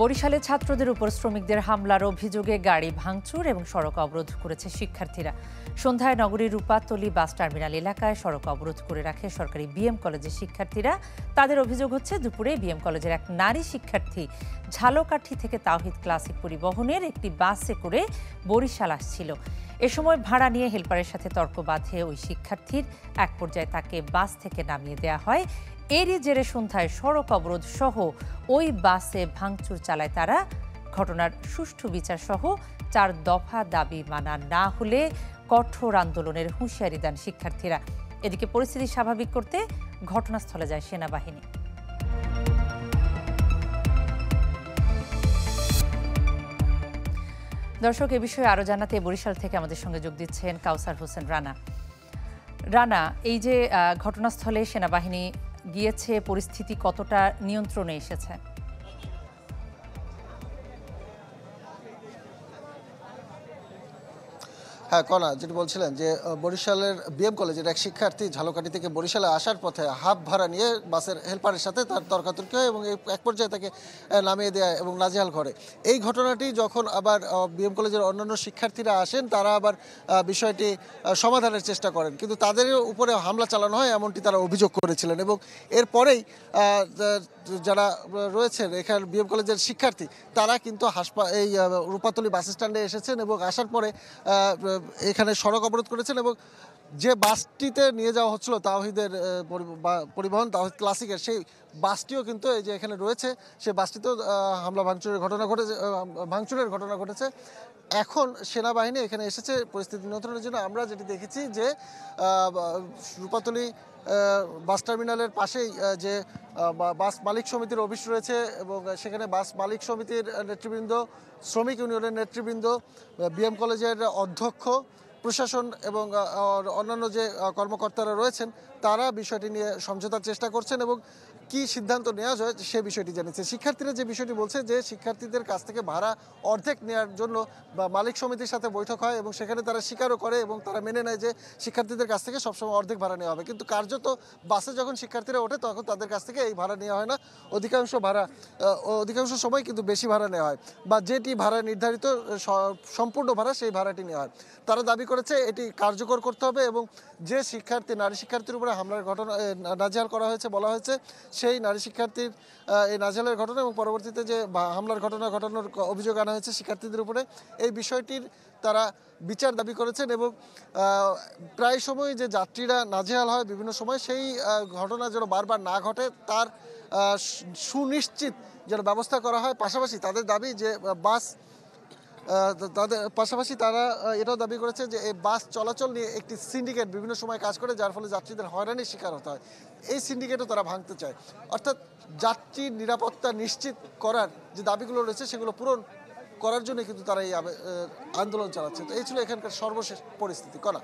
বরিশালে ছাত্রদের উপর শ্রমিকদের হামলার অভিযোগে গাড়ি ভাঙচুর এবং সড়ক অবরোধ করেছে শিক্ষার্থীরা। সন্ধ্যায় নগরীর রূপাতলী বাস টার্মিনাল এলাকায় সড়ক অবরোধ করে রাখে সরকারি বিএম কলেজের শিক্ষার্থীরা। তাদের অভিযোগ হচ্ছে, দুপুরে বিএম কলেজের এক নারী শিক্ষার্থী ঝালকাঠি থেকে তাওহিদ ক্লাসিক পরিবহনের একটি বাসে করে বরিশাল আসছিল। এ সময় ভাড়া নিয়ে হেলপারের সাথে তর্ক বাঁধে ওই শিক্ষার্থীর। এক পর্যায়ে তাকে বাস থেকে নামিয়ে দেওয়া হয়। এরই জেরে সন্ধ্যায় সড়ক অবরোধ সহ ওই বাসে ভাঙচুর চালায় তারা। ঘটনার সুষ্ঠু বিচার সহ 4 দফা দাবি মানা না হলে কঠোর আন্দোলনের হুঁশিয়ারি দেন শিক্ষার্থীরা। এদিকে পরিস্থিতি স্বাভাবিক করতে ঘটনাস্থলে যায় সেনাবাহিনী। দর্শক, এ বিষয়ে আরো জানাতে বরিশাল থেকে আমাদের সঙ্গে যোগ দিচ্ছেন কাউসার হোসেন রানা। রানা, এই যে ঘটনাস্থলে সেনাবাহিনী গিয়েছে, পরিস্থিতি কতটা নিয়ন্ত্রণে এসেছে? হ্যাঁ কনা, যেটি বলছিলেন যে বরিশালের বিএম কলেজের এক শিক্ষার্থী ঝালকাঠি থেকে বরিশালে আসার পথে হাফ ভাড়া নিয়ে বাসের হেল্পারের সাথে তার তর্কাতর্কি হয় এবং এক পর্যায়ে তাকে নামিয়ে দেয় এবং নাজেহাল করে। এই ঘটনাটি যখন আবার বিএম কলেজের অন্যান্য শিক্ষার্থীরা আসেন, তারা আবার বিষয়টি সমাধানের চেষ্টা করেন, কিন্তু তাদের উপরে হামলা চালানো হয় এমনটি তারা অভিযোগ করেছিলেন। এবং এরপরেই যারা রয়েছেন এখানে বিএম কলেজের শিক্ষার্থী, তারা কিন্তু এই রূপাতলী বাস স্ট্যান্ডে এসেছেন এবং আসার পরে এখানে সড়ক অবরোধ করেছেন। এবং যে বাসটিতে নিয়ে যাওয়া হচ্ছিল তাওহিদের পরিবহন, তাওহিদ ক্লাসিকের, সেই বাসটিও কিন্তু এই যে এখানে রয়েছে, সেই বাসটিতেও ভাঙচুরের ঘটনা ঘটেছে। এখন সেনাবাহিনী এখানে এসেছে পরিস্থিতি নিয়ন্ত্রণের জন্য। আমরা যেটি দেখেছি যে রূপাতলী বাস টার্মিনালের পাশেই যে বাস মালিক সমিতির অফিস রয়েছে এবং সেখানে বাস মালিক সমিতির নেতৃবৃন্দ, শ্রমিক ইউনিয়নের নেতৃবৃন্দ, বিএম কলেজের অধ্যক্ষ, প্রশাসন এবং অন্যান্য যে কর্মকর্তারা রয়েছেন, তারা বিষয়টি নিয়ে সমঝোতার চেষ্টা করছেন এবং কি সিদ্ধান্ত নেওয়া যায় সে বিষয়টি জানিয়েছে। শিক্ষার্থীরা যে বিষয়টি বলছে যে শিক্ষার্থীদের কাছ থেকে ভাড়া অর্ধেক নেওয়ার জন্য বা মালিক সমিতির সাথে বৈঠক হয় এবং সেখানে তারা স্বীকারও করে এবং তারা মেনে নেয় যে শিক্ষার্থীদের কাছ থেকে সবসময় অর্ধেক ভাড়া নেওয়া হবে। কিন্তু কার্যত বাসে যখন শিক্ষার্থীরা ওঠে তখন তাদের কাছ থেকে এই ভাড়া নেওয়া হয় না। অধিকাংশ সময় কিন্তু বেশি ভাড়া নেওয়া হয় বা যেটি ভাড়া নির্ধারিত সম্পূর্ণ ভাড়া, সেই ভাড়াটি নেওয়া হয়। তারা দাবি করেছে এটি কার্যকর করতে হবে এবং যে নারী শিক্ষার্থীর উপরে হামলার ঘটনা নাজেহাল করা হয়েছে, বলা হয়েছে সেই নারী শিক্ষার্থীর এই নাজেহালের ঘটনা এবং পরবর্তীতে যে হামলার ঘটানোর অভিযোগ আনা হয়েছে শিক্ষার্থীদের উপরে, এই বিষয়টির তারা বিচার দাবি করেছেন। এবং প্রায় সময় যে যাত্রীরা নাজেহাল হয় বিভিন্ন সময়, সেই ঘটনা যেন বারবার না ঘটে তার সুনিশ্চিত যেন ব্যবস্থা করা হয়। পাশাপাশি তাদের দাবি যে তারা এটাও দাবি করেছে যে এই বাস চলাচল নিয়ে একটি সিন্ডিকেট বিভিন্ন সময় কাজ করে, যার ফলে যাত্রীদের হয়রানির শিকার হতে হয়। এই সিন্ডিকেটও তারা ভাঙতে চায়। অর্থাৎ যাত্রীর নিরাপত্তা নিশ্চিত করার যে দাবিগুলো রয়েছে সেগুলো পূরণ করার জন্য কিন্তু তারা এই আন্দোলন চালাচ্ছে। তো এই ছিল এখানকার সর্বশেষ পরিস্থিতি। কনা।